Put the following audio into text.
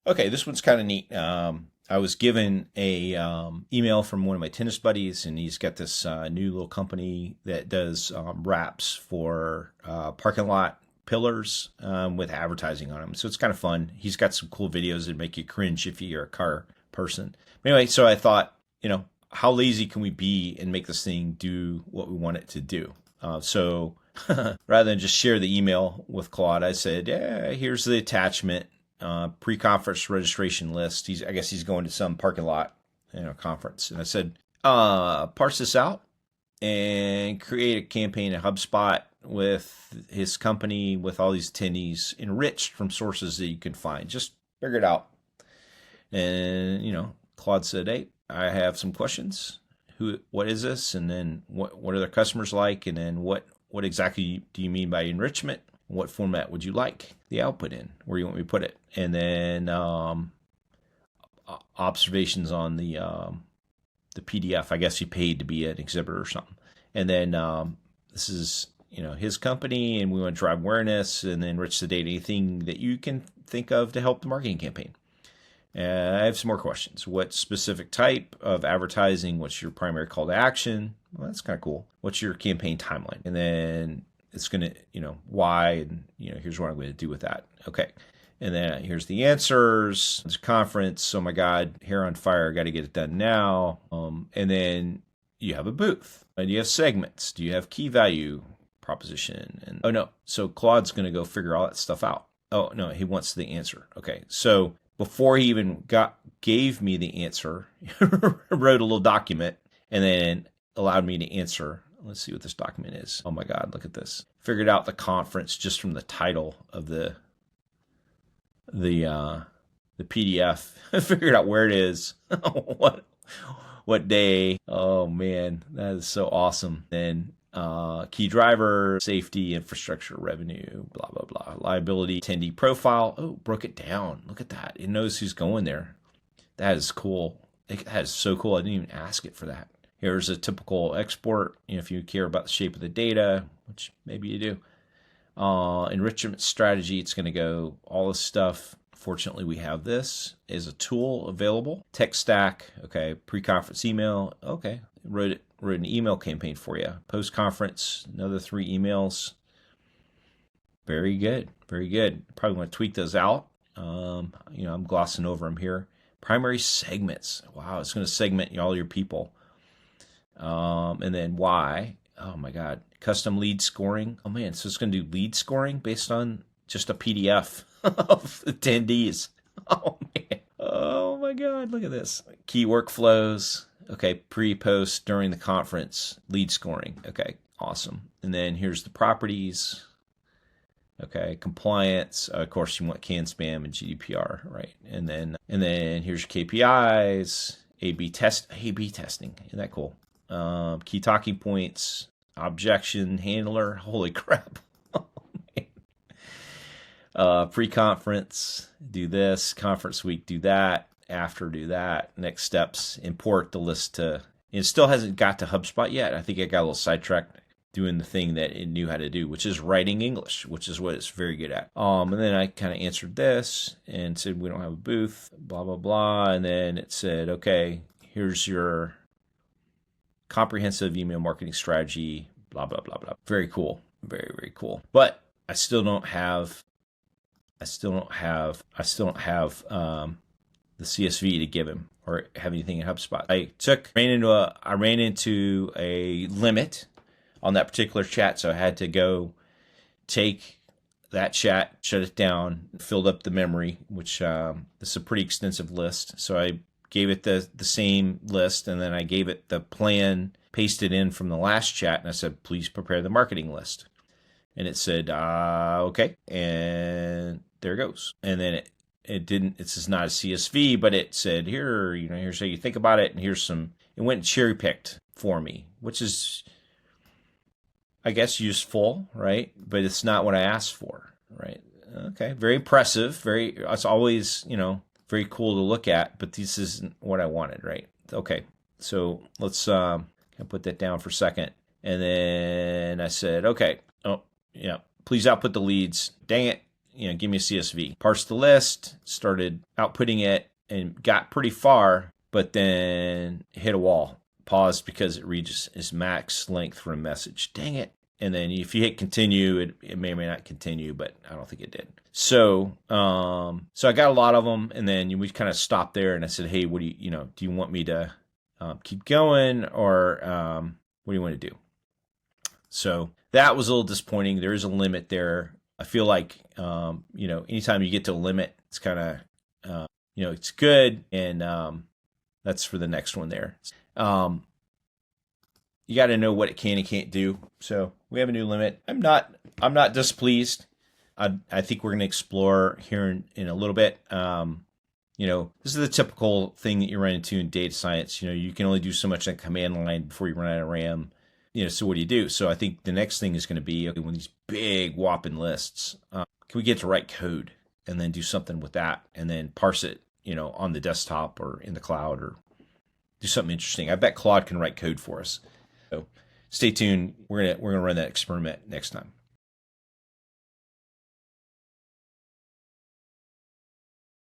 Okay, this one's kind of neat. I was given a email from one of my tennis buddies, and he's got this new little company that does wraps for parking lot pillars with advertising on them. So it's kind of fun. He's got some cool videos that make you cringe if you're a car person. But anyway, so I thought, how lazy can we be and make this thing do what we want it to do? So rather than just share the email with Claude, I said, yeah, here's the attachment. Pre-conference registration list. I guess he's going to some parking lot, conference. And I said, parse this out and create a campaign at HubSpot with his company, with all these attendees, enriched from sources that you can find. Just figure it out. And, Claude said, hey, I have some questions. What is this? And then what are their customers like? And then what exactly do you mean by enrichment? What format would you like the output in? Where you want me to put it? And then observations on the PDF. I guess he paid to be an exhibitor or something. And then this is his company, and we want to drive awareness and then enrich the data. Anything that you can think of to help the marketing campaign. I have some more questions. What specific type of advertising? What's your primary call to action? Well, that's kind of cool. What's your campaign timeline? And then it's going to, why, and, here's what I'm going to do with that. Okay. And then here's the answers. It's a conference. Oh my God, hair on fire. Got to get it done now. And then you have a booth. And you have segments. Do you have key value proposition? And oh no. So Claude's going to go figure all that stuff out. Oh no, he wants the answer. Okay. So before he even gave me the answer, wrote a little document and then allowed me to answer. Let's see what this document is. Oh my God, look at this. Figured out the conference just from the title of the PDF. Figured out where it is. what day. Oh man, that is so awesome. Then key driver, safety, infrastructure, revenue, blah, blah, blah. Liability, attendee profile. Oh, broke it down. Look at that. It knows who's going there. That is cool. That is so cool. I didn't even ask it for that. Here's a typical export, if you care about the shape of the data, which maybe you do. Enrichment strategy, it's going to go all this stuff. Fortunately, we have this as a tool available. Tech stack, okay. Pre-conference email, okay. Wrote an email campaign for you. Post-conference, another 3 emails. Very good, very good. Probably want to tweak those out. I'm glossing over them here. Primary segments. Wow, it's going to segment all your people. And then why? Oh my God. Custom lead scoring. Oh man, so it's going to do lead scoring based on just a PDF of attendees. Oh man. Oh my God, look at this. Key workflows. Okay, pre-post during the conference, lead scoring. Okay, awesome. And then here's the properties. Okay, compliance. Of course, you want CAN spam and GDPR, right? And then here's your KPIs. A/B testing. Isn't that cool? Key talking points, objection handler. Holy crap. Pre-conference, do this. Conference week, do that. After, do that. Next steps, import the list to, it still hasn't got to HubSpot yet. I think I got a little sidetracked doing the thing that it knew how to do, which is writing English, which is what it's very good at. And then I kind of answered this and said, we don't have a booth, blah, blah, blah. And then it said, okay, here's your comprehensive email marketing strategy, blah, blah, blah, blah. Very cool. Very, very cool. But I still don't have the CSV to give him or have anything in HubSpot. I ran into a limit on that particular chat, so I had to go take that chat, shut it down, filled up the memory, which this is a pretty extensive list. So I gave it the same list, and then I gave it the plan, pasted in from the last chat, and I said, please prepare the marketing list. And it said, okay, and there it goes. And then it didn't, this is not a CSV, but it said here, here's how you think about it. And here's it went cherry picked for me, which is, I guess, useful, right? But it's not what I asked for, right? Okay. Very impressive. It's always, very cool to look at, but this isn't what I wanted, right? Okay. So let's put that down for a second. And then I said, okay, oh yeah, please output the leads. Dang it. give me a CSV. Parsed the list, started outputting it, and got pretty far, but then hit a wall. Paused because it reaches its max length for a message. Dang it. And then if you hit continue, it may or may not continue, but I don't think it did. So I got a lot of them, and then we kind of stopped there, and I said, hey, what do you want me to keep going, or what do you want to do? So that was a little disappointing. There is a limit there. I feel like, anytime you get to a limit, it's kind of, it's good. And that's for the next one there. You got to know what it can and can't do. So we have a new limit. I'm not displeased. I think we're going to explore here in a little bit. This is the typical thing that you run into in data science. You can only do so much on command line before you run out of RAM. So what do you do? So I think the next thing is going to be, okay, when these big whopping lists, can we get to write code and then do something with that and then parse it, on the desktop or in the cloud, or do something interesting. I bet Claude can write code for us. So stay tuned. We're gonna run that experiment next time.